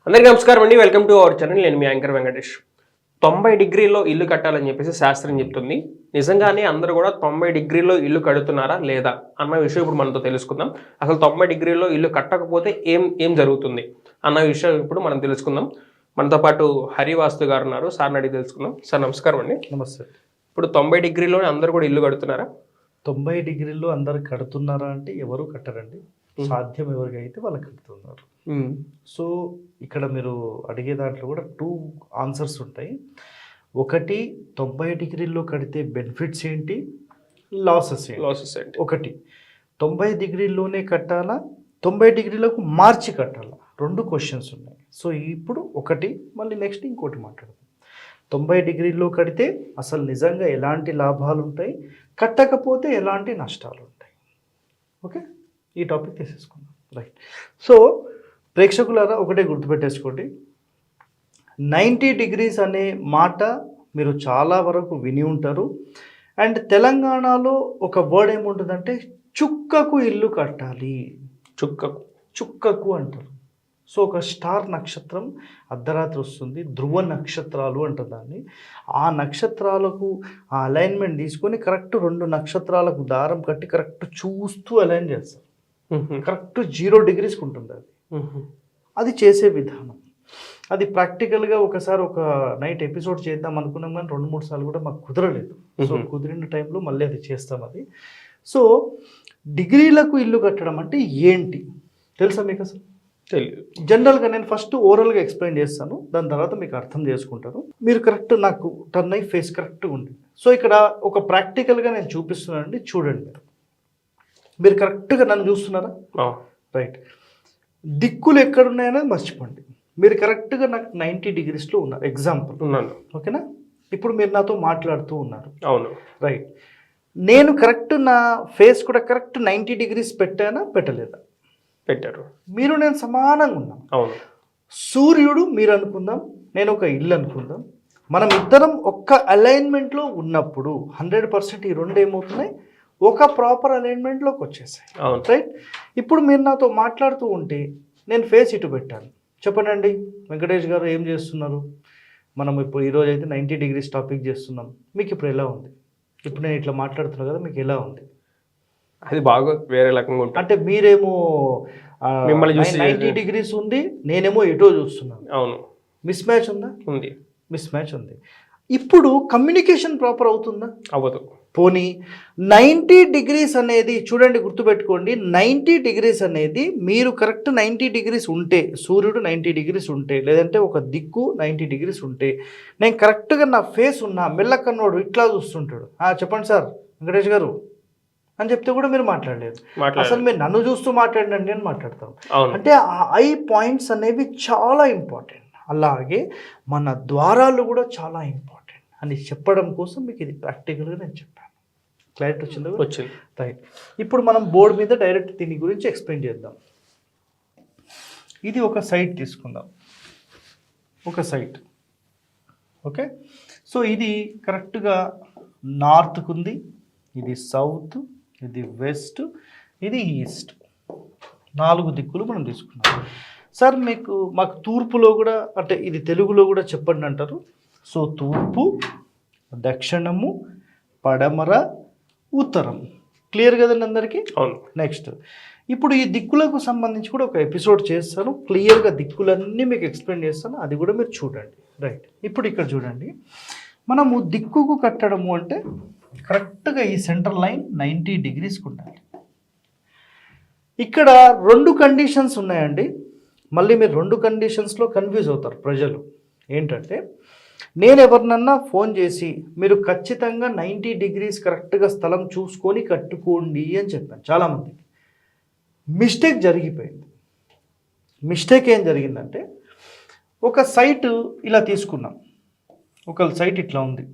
అందరికీ నమస్కారం అండి. Welcome to our channel. నేను మీ యాంకర్ వెంకటేష్. 90 డిగ్రీల్లో ఇల్లు కట్టాలని చెప్పేసి శాస్త్రం చెప్తుంది. నిజంగానే అందరూ కూడా 90 డిగ్రీల్లో ఇల్లు కడుతున్నారా లేదా అన్న విషయం ఇప్పుడు మనతో తెలుసుకుందాం. అసలు 90 డిగ్రీల్లో ఇల్లు కట్టకపోతే ఏం జరుగుతుంది అన్న విషయం ఇప్పుడు మనం తెలుసుకుందాం. మనతో పాటు హరివాస్తు గారు ఉన్నారు. సార్ని అడిగి తెలుసుకుందాం. సార్ నమస్కారం అండి. నమస్తే. ఇప్పుడు 90 డిగ్రీలోనే అందరూ కూడా ఇల్లు కడుతున్నారా? 90 డిగ్రీల్లో అందరు కడుతున్నారా అంటే ఎవరు కట్టరండి. సాధ్యం ఎవరికైతే వాళ్ళు కడుతున్నారు. సో ఇక్కడ మీరు అడిగే దాంట్లో కూడా 2 ఆన్సర్స్ ఉంటాయి. ఒకటి 90 డిగ్రీల్లో కడితే బెనిఫిట్స్ ఏంటి, లాసెస్ ఏంటి. ఒకటి 90 డిగ్రీల్లోనే కట్టాలా, 90 డిగ్రీలకు మార్చి కట్టాలా, 2 క్వశ్చన్స్ ఉన్నాయి. సో ఇప్పుడు ఒకటి, మళ్ళీ నెక్స్ట్ ఇంకోటి మాట్లాడదాం. 90 డిగ్రీల్లో కడితే అసలు నిజంగా ఎలాంటి లాభాలు ఉంటాయి, కట్టకపోతే ఎలాంటి నష్టాలు ఉంటాయి. ఓకే, ఈ టాపిక్ తీసేసుకుందాం. రైట్. సో ప్రేక్షకులారా ఒకటే గుర్తుపెట్టేసుకోండి, 90 డిగ్రీస్ అనే మాట మీరు చాలా వరకు విని ఉంటారు. అండ్ తెలంగాణలో ఒక వర్డ్ ఏముంటుందంటే చుక్కకు ఇల్లు కట్టాలి. చుక్కకు అంటారు. సో ఒక స్టార్ నక్షత్రం అర్ధరాత్రి వస్తుంది, ధ్రువ నక్షత్రాలు అంటారు దాన్ని. ఆ నక్షత్రాలకు ఆ అలైన్మెంట్ తీసుకొని కరెక్ట్ 2 నక్షత్రాలకు దారం కట్టి కరెక్ట్ చూస్తూ అలైన్ చేస్తారు. కరెక్ట్ 0 డిగ్రీస్కి ఉంటుంది అది. అది చేసే విధానం. అది ప్రాక్టికల్గా ఒకసారి ఒక నైట్ ఎపిసోడ్ చేద్దాం అనుకున్నాం, కానీ 2-3 సార్లు కూడా మాకు కుదరలేదు. సో కుదిరిన టైంలో మళ్ళీ అది చేస్తాం. అది సో డిగ్రీలకు ఇల్లు కట్టడం అంటే ఏంటి తెలుసా మీకు? అసలు తెలియదు. జనరల్గా నేను ఫస్ట్ ఓరల్గా ఎక్స్ప్లెయిన్ చేస్తాను, దాని తర్వాత మీకు అర్థం చేసుకుంటారు. మీరు కరెక్ట్ నాకు టర్న్ అయ్యి ఫేస్ కరెక్ట్గా ఉంటుంది. సో ఇక్కడ ఒక ప్రాక్టికల్గా నేను చూపిస్తున్నానండి, చూడండి. మీరు కరెక్ట్గా నన్ను చూస్తున్నారా? రైట్. దిక్కులు ఎక్కడున్నాయనేది మర్చిపోండి. మీరు కరెక్ట్గా నాకు 90 డిగ్రీస్లో ఉన్నారు, ఎగ్జాంపుల్ ఉన్నాను. ఓకేనా? ఇప్పుడు మీరు నాతో మాట్లాడుతూ ఉన్నారు. అవును. రైట్. నేను కరెక్ట్ నా ఫేస్ కూడా కరెక్ట్ 90 డిగ్రీస్ పెట్టానా, పెట్టలేదా? పెట్టారు. మీరు నేను సమానంగా ఉన్నాం. అవును. సూర్యుడు మీరు అనుకుందాం, నేను ఒక ఇల్లు అనుకుందాం. మనం ఇద్దరం ఒక్క అలైన్మెంట్లో ఉన్నప్పుడు 100% ఈ 2 ఏమవుతున్నాయి, ఒక ప్రాపర్ అలైన్మెంట్లోకి వచ్చేసాయి. రైట్. ఇప్పుడు మీరు నాతో మాట్లాడుతూ ఉంటే నేను ఫేస్ ఇటు పెట్టాను. చెప్పండి వెంకటేష్ గారు, ఏం చేస్తున్నారు? మనం ఇప్పుడు ఈరోజు అయితే 90 డిగ్రీస్ టాపిక్ చేస్తున్నాం. మీకు ఇప్పుడు ఎలా ఉంది? ఇప్పుడు నేను ఇట్లా మాట్లాడుతున్నా కదా, మీకు ఎలా ఉంది? అది బాగా వేరే రకంగా ఉంటుంది. అంటే మీరేమో మిమ్మల్ని చూసి 90 డిగ్రీస్ ఉంది, నేనేమో ఎటో చూస్తున్నాను. అవును. మిస్ మ్యాచ్ ఉందా? ఉంది. మిస్ మ్యాచ్ ఉంది. ఇప్పుడు కమ్యూనికేషన్ ప్రాపర్ అవుతుందా? అవ్వదు. పోనీ 90 డిగ్రీస్ అనేది చూడండి, గుర్తుపెట్టుకోండి, 90 డిగ్రీస్ అనేది మీరు కరెక్ట్ 90 డిగ్రీస్ ఉంటే, సూర్యుడు 90 డిగ్రీస్ ఉంటే, లేదంటే ఒక దిక్కు 90 డిగ్రీస్ ఉంటే, నేను కరెక్ట్గా నా ఫేస్ ఉన్నా, మెల్లకన్నోడు ఇట్లా చూస్తుంటాడు. చెప్పండి సార్ వెంకటేష్ గారు అని చెప్తే కూడా మీరు మాట్లాడలేదు. అసలు మీరు నన్ను చూస్తూ మాట్లాడినండి అని మాట్లాడతాను. అంటే ఆ ఐ పాయింట్స్ అనేవి చాలా ఇంపార్టెంట్. అలాగే మన ద్వారాలు కూడా చాలా ఇంపార్టెంట్ అని చెప్పడం కోసం మీకు ఇది ప్రాక్టికల్గా నేను చెప్పాను. క్లారిటీ వచ్చిందా? వచ్చింది. రైట్. ఇప్పుడు మనం బోర్డు మీద డైరెక్ట్ దీని గురించి ఎక్స్ప్లెయిన్ చేద్దాం. ఇది ఒక సైట్ తీసుకుందాం, ఒక సైట్. ఓకే. సో ఇది కరెక్ట్గా నార్త్కు ఉంది, ఇది సౌత్, ఇది వెస్ట్, ఇది ఈస్ట్. 4 దిక్కులు మనం తీసుకున్నాం. సార్ మాకు తూర్పులో కూడా, అంటే ఇది తెలుగులో కూడా చెప్పండి అంటారు. సో తూర్పు, దక్షిణము, పడమర, ఉత్తరం. క్లియర్ కదండి అందరికీ? అవును. నెక్స్ట్ ఇప్పుడు ఈ దిక్కులకు సంబంధించి కూడా ఒక ఎపిసోడ్ చేస్తాను, క్లియర్గా దిక్కులన్నీ మీకు ఎక్స్ప్లెయిన్ చేస్తాను, అది కూడా మీరు చూడండి. రైట్. ఇప్పుడు ఇక్కడ చూడండి, మనము దిక్కుకు కట్టడము అంటే కరెక్ట్గా ఈ సెంటర్ లైన్ 90 డిగ్రీస్కి ఉండాలి. ఇక్కడ 2 కండిషన్స్ ఉన్నాయండి. మళ్ళీ మీరు 2 కండిషన్స్లో కన్ఫ్యూజ్ అవుతారు ప్రజలు. ఏంటంటే, నేను ఎవరినన్నా ఫోన్ చేసి మీరు ఖచ్చితంగా 90 డిగ్రీస్ కరెక్ట్గా స్థలం చూసుకొని కట్టుకోండి అని చెప్పాను. చాలామందికి మిస్టేక్ జరిగిపోయింది. మిస్టేక్ ఏం జరిగిందంటే, ఒక సైట్ ఇలా తీసుకున్నాం, ఒక సైట్ ఇట్లా ఉంది,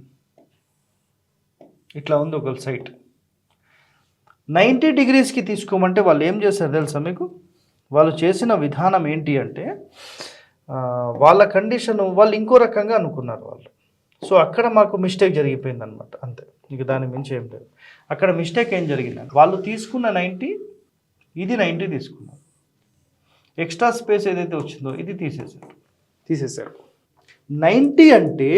ఒక సైట్ 90 డిగ్రీస్కి తీసుకోమంటే వాళ్ళు ఏం చేశారు తెలుసా మీకు? వాళ్ళు చేసిన విధానం ఏంటి అంటే, వాళ్ళ కండిషన్ వాళ్ళు ఇంకో రకంగా అనుకున్నారు వాళ్ళు. సో అక్కడ మాకు మిస్టేక్ జరిగిపోయింది అనమాట, అంతే. ఇక దాని మించి ఏం లేదు. అక్కడ మిస్టేక్ ఏం జరిగిందంటే, వాళ్ళు తీసుకున్న 90, ఇది 90 తీసుకున్నారు. ఎక్స్ట్రా స్పేస్ ఏదైతే వచ్చిందో ఇది తీసేసారు. తీసేశారు. 90 అంటే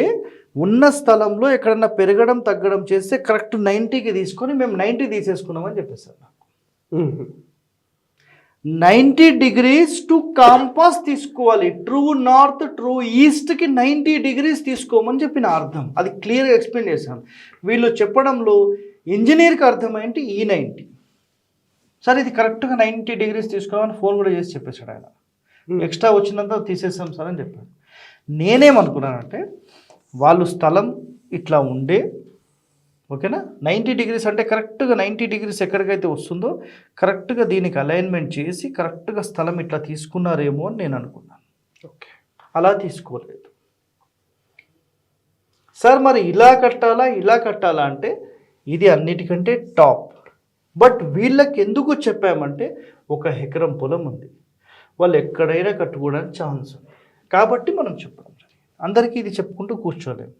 ఉన్న స్థలంలో ఎక్కడన్నా పెరగడం తగ్గడం చేస్తే కరెక్ట్ 90కి తీసుకొని మేము 90 తీసేసుకున్నామని చెప్పేసారు నాకు. 90 degrees టు కాంపాస్ తీసుకోవాలి. ట్రూ నార్త్ ట్రూ ఈస్ట్కి 90 degrees తీసుకోమని చెప్పిన అర్థం. అది క్లియర్గా ఎక్స్ప్లెయిన్ చేశాను. వీళ్ళు చెప్పడంలో ఇంజనీర్కి అర్థమైంది ఈ 90. సరే ఇది కరెక్ట్గా 90 degrees తీసుకోమని ఫోన్ కూడా చేసి చెప్పేశాడు ఆయన. ఎక్స్ట్రా వచ్చినంత తీసేసాం సార్ అని చెప్పాడు. నేనేమనుకున్నానంటే వాళ్ళు స్థలం ఇట్లా ఉండే, ఓకేనా, 90 degrees అంటే కరెక్ట్గా 90 degrees ఎక్కడికైతే వస్తుందో కరెక్ట్గా దీనికి అలైన్మెంట్ చేసి కరెక్ట్గా స్థలం ఇట్లా తీసుకున్నారేమో అని నేను అనుకున్నాను. ఓకే, అలా తీసుకోలేదు సార్. మరి ఇలా కట్టాలా అంటే ఇది అన్నిటికంటే టాప్. బట్ వీళ్ళకి ఎందుకు చెప్పామంటే 1 ఎకరం పొలం ఉంది, వాళ్ళు ఎక్కడైనా కట్టుకోవడానికి ఛాన్స్ ఉంది కాబట్టి మనం చెప్పడం జరిగింది. అందరికీ ఇది చెప్పుకుంటూ కూర్చోలేము.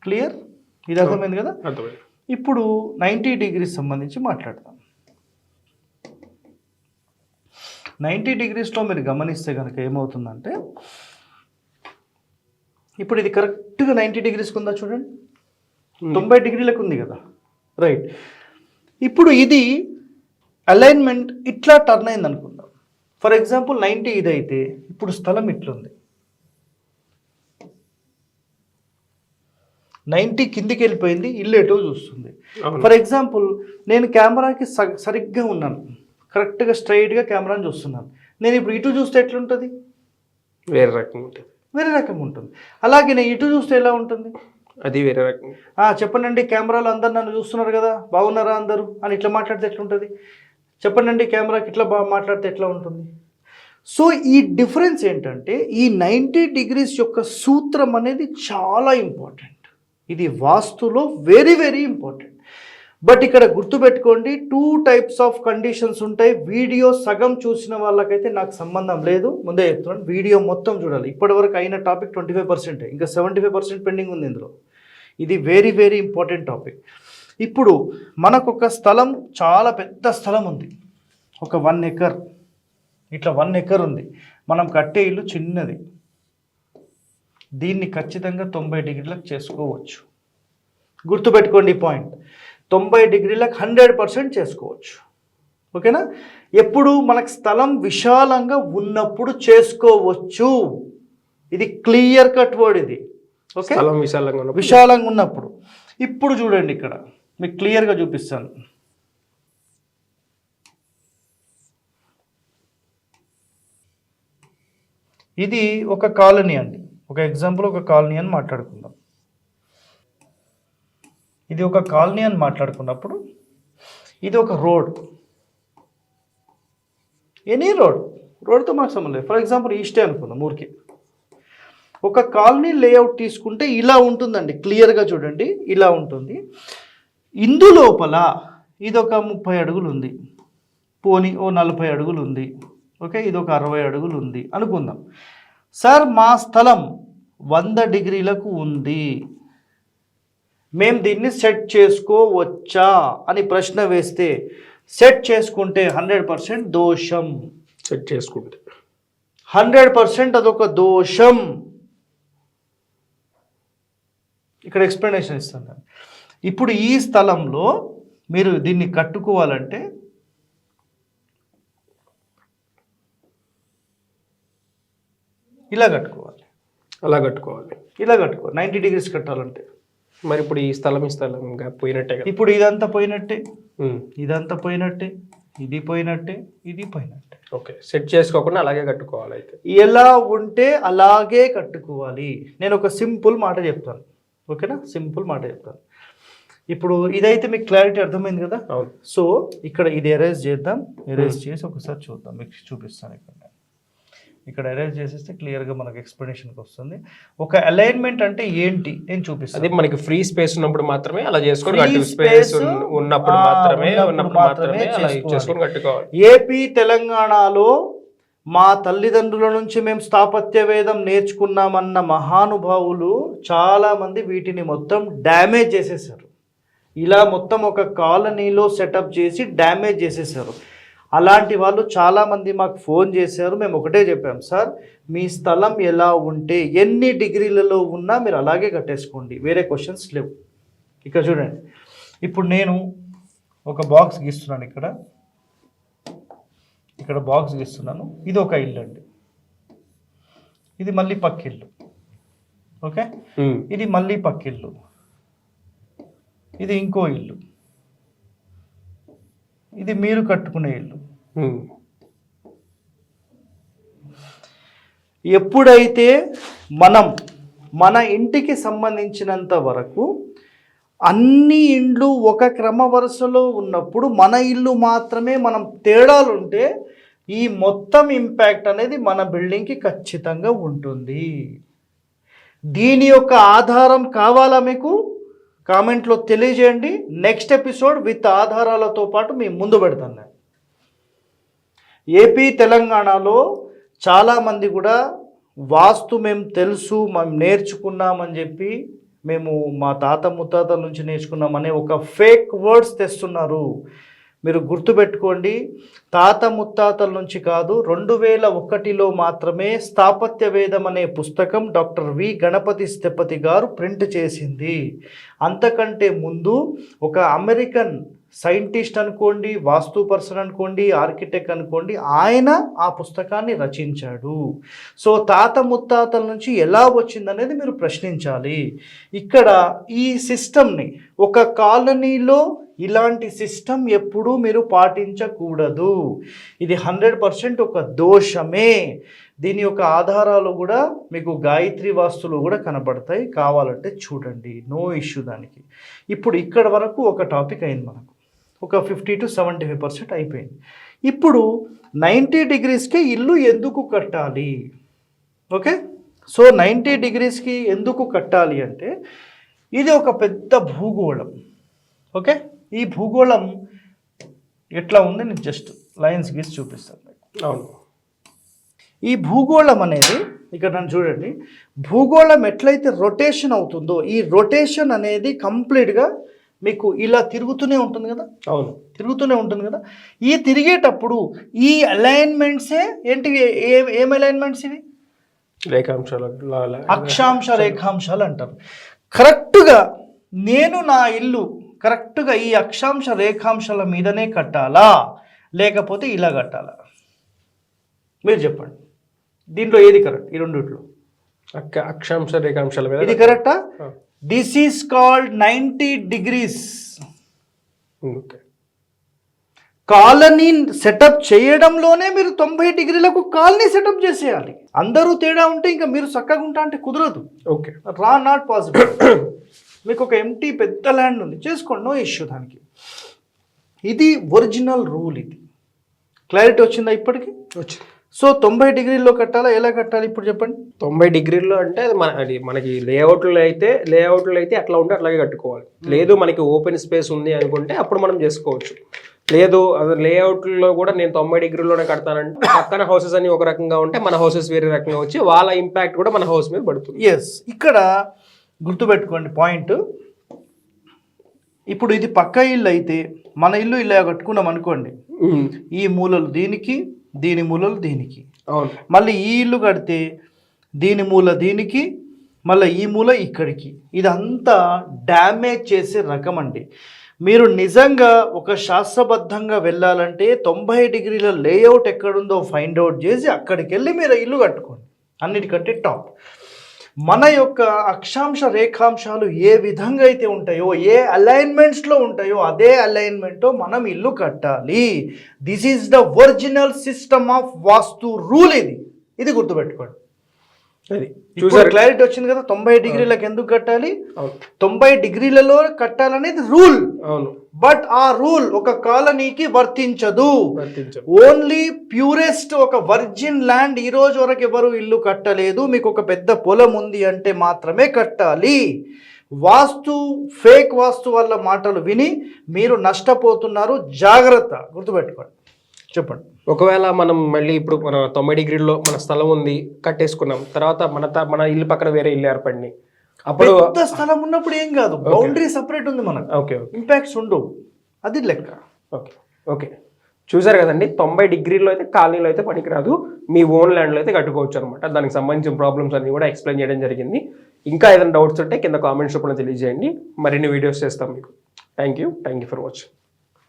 క్లియర్? ఇది అర్థమైంది కదా. ఇప్పుడు 90 degrees సంబంధించి మాట్లాడదాం. 90 degreesలో మీరు గమనిస్తే కనుక ఏమవుతుందంటే ఇప్పుడు ఇది కరెక్ట్గా 90 degreesకి ఉందా చూడండి, 90 degreesలకు ఉంది కదా, రైట్. ఇప్పుడు ఇది అలైన్మెంట్ ఇట్లా టర్న్ అయింది అనుకుందాం. ఫర్ ఎగ్జాంపుల్ 90 ఇదైతే ఇప్పుడు స్థలం ఇట్లుంది, 90 కిందికి వెళ్ళిపోయింది, ఇల్లు ఎటో చూస్తుంది. ఫర్ ఎగ్జాంపుల్ నేను కెమెరాకి సరిగ్గా ఉన్నాను, కరెక్ట్గా స్ట్రైట్గా కెమెరాని చూస్తున్నాను. నేను ఇప్పుడు ఇటు చూస్తే ఎట్లుంటుంది? వేరే రకం ఉంటుంది. అలాగే నేను ఇటు చూస్తే ఎలా ఉంటుంది? అది వేరే రకం. చెప్పండి, కెమెరాలో అందరు నన్ను చూస్తున్నారు కదా, బాగున్నారా అందరూ అని ఇట్లా మాట్లాడితే ఎట్లుంటుంది? చెప్పండి, కెమెరాకి ఇట్లా బాగా మాట్లాడితే ఎట్లా ఉంటుంది? సో ఈ డిఫరెన్స్ ఏంటంటే ఈ 90 degrees యొక్క సూత్రం అనేది చాలా ఇంపార్టెంట్. ఇది వాస్తులో వెరీ వెరీ ఇంపార్టెంట్. బట్ ఇక్కడ గుర్తుపెట్టుకోండి, 2 types ఆఫ్ కండిషన్స్ ఉంటాయి. వీడియో సగం చూసిన వాళ్ళకైతే నాకు సంబంధం లేదు, ముందే చెప్తున్నాను. వీడియో మొత్తం చూడాలి. ఇప్పటివరకు అయిన టాపిక్ 25%, ఇంకా 75% పెండింగ్ ఉంది ఇందులో. ఇది వెరీ వెరీ ఇంపార్టెంట్ టాపిక్. ఇప్పుడు మనకు ఒక స్థలం, చాలా పెద్ద స్థలం ఉంది, ఒక 1 acre, ఇట్లా 1 acre ఉంది. మనం కట్టే ఇల్లు చిన్నది, దీన్ని ఖచ్చితంగా 90 degreesలకు చేసుకోవచ్చు. గుర్తుపెట్టుకోండి ఈ పాయింట్, 90 degreesలకు 100% చేసుకోవచ్చు. ఓకేనా? ఎప్పుడు మనకు స్థలం విశాలంగా ఉన్నప్పుడు చేసుకోవచ్చు. ఇది క్లియర్ కట్ వర్డ్ ఇది. ఓకే, విశాలంగా ఉన్నప్పుడు. ఇప్పుడు చూడండి, ఇక్కడ మీకు క్లియర్గా చూపిస్తాను. ఇది ఒక కాలనీ అండి, ఒక ఎగ్జాంపుల్ ఒక కాలనీ అని మాట్లాడుకుందాం. ఇది ఒక కాలనీ అని మాట్లాడుకున్నప్పుడు ఇది ఒక రోడ్, ఎనీ రోడ్తో మనకు సంబంధం లేదు. ఫర్ ఎగ్జాంపుల్ ఈస్టే అనుకుందాం ఊరికి. ఒక కాలనీ లేఅవుట్ తీసుకుంటే ఇలా ఉంటుందండి, క్లియర్గా చూడండి, ఇలా ఉంటుంది. ఇందులోపల ఇది ఒక 30 అడుగులు ఉంది, పోనీ ఓ 40 అడుగులు ఉంది, ఓకే, ఇది ఒక 60 అడుగులు ఉంది అనుకుందాం. సార్ మా స్థలం 100 degreesలకు ఉంది, మేము దీన్ని సెట్ చేసుకోవచ్చా అని ప్రశ్న వేస్తే, సెట్ చేసుకుంటే 100% దోషం. సెట్ చేసుకుంటే 100% అదొక దోషం. ఇక్కడ ఎక్స్ప్లెనేషన్ ఇస్తాను. ఇప్పుడు ఈ స్థలంలో మీరు దీన్ని కట్టుకోవాలంటే ఇలా కట్టుకోవాలి, ఇలా కట్టుకోవాలి. 90 degrees కట్టాలంటే మరి ఇప్పుడు ఈ స్థలం పోయినట్టే కదా. ఇప్పుడు ఇదంతా పోయినట్టే, ఇదంతా పోయినట్టే, ఇది పోయినట్టే, ఇది పోయినట్టే. ఓకే, సెట్ చేసుకోకుండా అలాగే కట్టుకోవాలి. అయితే ఎలా ఉంటే అలాగే కట్టుకోవాలి. నేను ఒక సింపుల్ మాట చెప్తాను, ఓకేనా, సింపుల్ మాట చెప్తాను. ఇప్పుడు ఇదైతే మీకు క్లారిటీ అర్థమైంది కదా. సో ఇక్కడ ఇది ఎరేజ్ చేద్దాం, ఎరేజ్ చేసి ఒకసారి చూద్దాం, మీకు చూపిస్తాను. ఇక్కడ ఎరేజ్ చేసేస్తే క్లియర్గా మనకు ఎక్స్ప్లెనేషన్కి వస్తుంది. ఒక అలైన్మెంట్ అంటే ఏంటి నేను చూపిస్తాను. అది మనకి ఫ్రీ స్పేస్ ఉన్నప్పుడు మాత్రమే అలా చేసుకోవాలి, స్పేస్ ఉన్నప్పుడు మాత్రమే కట్టుకోవాలి. ఏపీ తెలంగాణలో మా తల్లిదండ్రుల నుంచి మేము స్థాపత్య వేదం నేర్చుకున్నామన్న మహానుభావులు చాలామంది వీటిని మొత్తం డ్యామేజ్ చేసేసారు. ఇలా మొత్తం ఒక కాలనీలో సెటప్ చేసి డ్యామేజ్ చేసేసారు. అలాంటి వాళ్ళు చాలామంది మాకు ఫోన్ చేశారు. మేము ఒకటే చెప్పాం, సార్ మీ స్థలం ఎలా ఉంటే ఎన్ని డిగ్రీలలో ఉన్నా మీరు అలాగే కట్టేసుకోండి, వేరే క్వశ్చన్స్ లేవు. ఇక్కడ చూడండి, ఇప్పుడు నేను ఒక బాక్స్ గీస్తున్నాను, ఇక్కడ బాక్స్ గీస్తున్నాను. ఇది ఒక ఇల్లు అండి, ఇది మళ్ళీ పక్కిల్లు. ఓకే, ఇది మళ్ళీ పక్కిల్లు, ఇది ఇంకో ఇల్లు, ఇది మీరు కట్టుకునే ఇల్లు. ఎప్పుడైతే మన ఇంటికి సంబంధించినంత వరకు అన్ని ఇండ్లు ఒక క్రమ వరుసలో ఉన్నప్పుడు మన ఇల్లు మాత్రమే మనం తేడాలుంటే ఈ మొత్తం ఇంపాక్ట్ అనేది మన బిల్డింగ్కి ఖచ్చితంగా ఉంటుంది. దీని యొక్క ఆధారం కావాలా మీకు? కామెంట్లో తెలియజేయండి. నెక్స్ట్ ఎపిసోడ్ విత్ ఆధారాలతో పాటు మీ ముందు పెడతాను నేను. ఏపీ తెలంగాణలో చాలామంది కూడా వాస్తు మేము తెలుసు, మేము నేర్చుకున్నామని చెప్పి, మేము మా తాత ముత్తాతల నుంచి నేర్చుకున్నామనే ఒక ఫేక్ వర్డ్స్ తెస్తున్నారు. మీరు గుర్తుపెట్టుకోండి, తాత ముత్తాతల నుంచి కాదు, 2001లో మాత్రమే స్థాపత్య వేదం అనే పుస్తకం డాక్టర్ వి గణపతి స్థపతి గారు ప్రింట్ చేసింది. అంతకంటే ముందు ఒక అమెరికన్ సైంటిస్ట్ అనుకోండి, వాస్తు పర్సన్ అనుకోండి, ఆర్కిటెక్ట్ అనుకోండి, ఆయన ఆ పుస్తకాన్ని రచించాడు. సో తాత ముత్తాతల నుంచి ఎలా వచ్చిందనేది మీరు ప్రశ్నించాలి. ఇక్కడ ఈ సిస్టమ్ని, ఒక కాలనీలో ఇలాంటి సిస్టమ్ ఎప్పుడూ మీరు పాటించకూడదు. ఇది 100% ఒక దోషమే. దీని యొక్క ఆధారాలు కూడా మీకు గాయత్రి వాస్తులు కూడా కనబడతాయి, కావాలంటే చూడండి, నో ఇష్యూ దానికి. ఇప్పుడు ఇక్కడ వరకు ఒక టాపిక్ అయింది, మనకు ఒక 50 to 75% అయిపోయింది. ఇప్పుడు 90 degreesకి ఇల్లు ఎందుకు కట్టాలి? ఓకే, సో 90 degreesకి ఎందుకు కట్టాలి అంటే, ఇది ఒక పెద్ద భూగోళం. ఓకే, ఈ భూగోళం ఎట్లా ఉంది నేను జస్ట్ లైన్స్ గీసి చూపిస్తాను మీకు. అవును, ఈ భూగోళం అనేది ఇక్కడ నన్ను చూడండి, భూగోళం ఎట్లయితే రొటేషన్ అవుతుందో, ఈ రొటేషన్ అనేది కంప్లీట్గా మీకు ఇలా తిరుగుతూనే ఉంటుంది కదా. అవును, తిరుగుతూనే ఉంటుంది కదా. ఈ తిరిగేటప్పుడు ఈ అలైన్మెంట్సే ఏంటివి? ఏం అలైన్మెంట్స్ ఇవి? రేఖాంశాలు, అక్షాంశ రేఖాంశాలు అంటారు. కరెక్ట్గా నేను నా ఇల్లు కరెక్ట్గా ఈ అక్షాంశ రేఖాంశాల మీదనే కట్టాలా, లేకపోతే ఇలా కట్టాలా? మీరు చెప్పండి, దీంట్లో ఏది కరెక్ట్? ఈ రెండిట్లో అక్షాంశ రేఖాంశాల మీద ఇది కరెక్టా? This is called 90 degrees. Colony setup చేయడంలోనే మీరు 90 డిగ్రీలకు కాలనీ సెటప్ చేసేయాలి. అందరూ తేడా ఉంటే ఇంకా మీరు చక్కగా ఉంటా అంటే కుదరదు. Okay, not possible. మీకు ఒక ఎంటీ పెద్ద ల్యాండ్ ఉంది, చేసుకోండి, నో ఇష్యూ దానికి. ఇది ఒరిజినల్ రూల్. ఇది క్లారిటీ వచ్చిందా ఇప్పటికి? వచ్చింది. సో 90 డిగ్రీల్లో కట్టాలా, ఎలా కట్టాలి ఇప్పుడు చెప్పండి? 90 డిగ్రీల్లో అంటే అది మనకి లేఅవుట్లో అయితే అట్లా ఉంటే అట్లాగే కట్టుకోవాలి. లేదు మనకి ఓపెన్ స్పేస్ ఉంది అనుకుంటే అప్పుడు మనం చేసుకోవచ్చు. లేదు అది లేఅవుట్లో కూడా నేను 90 డిగ్రీలోనే కడతానంటే పక్కన హౌసెస్ అన్ని ఒక రకంగా ఉంటే మన హౌసెస్ వేరే రకంగా వచ్చి వాళ్ళ ఇంపాక్ట్ కూడా మన హౌస్ మీద పడుతుంది. ఎస్, ఇక్కడ గుర్తుపెట్టుకోండి పాయింట్. ఇప్పుడు ఇది పక్క ఇల్లు అయితే, మన ఇల్లు ఇలా కట్టుకున్నాం అనుకోండి, ఈ మూలలు దీనికి, దీని మూలలు దీనికి. అవును, మళ్ళీ ఈ ఇల్లు కడితే దీని మూల దీనికి, మళ్ళీ ఈ మూల ఇక్కడికి. ఇదంతా డ్యామేజ్ చేసే రకం అండి. మీరు నిజంగా ఒక శాస్త్రబద్ధంగా వెళ్ళాలంటే 90 డిగ్రీల లేఅవుట్ ఎక్కడుందో ఫైండ్ అవుట్ చేసి అక్కడికి వెళ్ళి మీరు ఇల్లు కట్టుకోండి. అన్నిటికంటే టాప్. మన యొక్క అక్షాంశ రేఖాంశాలు ఏ విధంగా అయితే ఉంటాయో, ఏ అలైన్మెంట్స్లో ఉంటాయో అదే అలైన్మెంట్తో మనం ఇల్లు కట్టాలి. This is the original system of vastu rule. ఇది గుర్తుపెట్టుకోండి. అది చూసారు, క్లారిటీ వచ్చింది కదా. 90 డిగ్రీలకు ఎందుకు కట్టాలి, 90 డిగ్రీలలో కట్టాలనేది రూల్. అవును, బట్ ఆ రూల్ ఒక కాలనీకి వర్తించదు. ఓన్లీ ప్యూరెస్ట్ ఒక వర్జిన్ ల్యాండ్ ఈ రోజు వరకు ఎవరు ఇల్లు కట్టలేదు, మీకు ఒక పెద్ద పొలం ఉంది అంటే మాత్రమే కట్టాలి. వాస్తు ఫేక్ వాస్తు వల్ల మాటలు విని మీరు నష్టపోతున్నారు. జాగ్రత్త, గుర్తుపెట్టుకోండి. చెప్పండి. ఒకవేళ మనం మళ్ళీ ఇప్పుడు మన 90 డిగ్రీల్లో మన స్థలం ఉంది, కట్టేసుకున్నాం, తర్వాత మన ఇల్లు పక్కన వేరే ఇల్లు ఏర్పడింది, అప్పుడు పెద్ద స్థలం ఉన్నప్పుడు ఏం కాదు, బౌండరీ సపరేట్ ఉంది మనకు, ఓకే, ఇంపాక్ట్స్ ఉండవు, అది లెక్క. ఓకే ఓకే చూసారు కదండి, 90 డిగ్రీలో అయితే కాలనీలో అయితే పనికిరాదు, మీ ఓన్ ల్యాండ్లో అయితే కట్టుకోవచ్చు అనమాట. దానికి సంబంధించిన ప్రాబ్లమ్స్ అన్ని కూడా ఎక్స్ప్లెయిన్ చేయడం జరిగింది. ఇంకా ఏదైనా డౌట్స్ ఉంటే కింద కామెంట్స్ రూపంలో తెలియజేయండి, మరిన్ని వీడియోస్ చేస్తాం మీకు. Thank you for watching.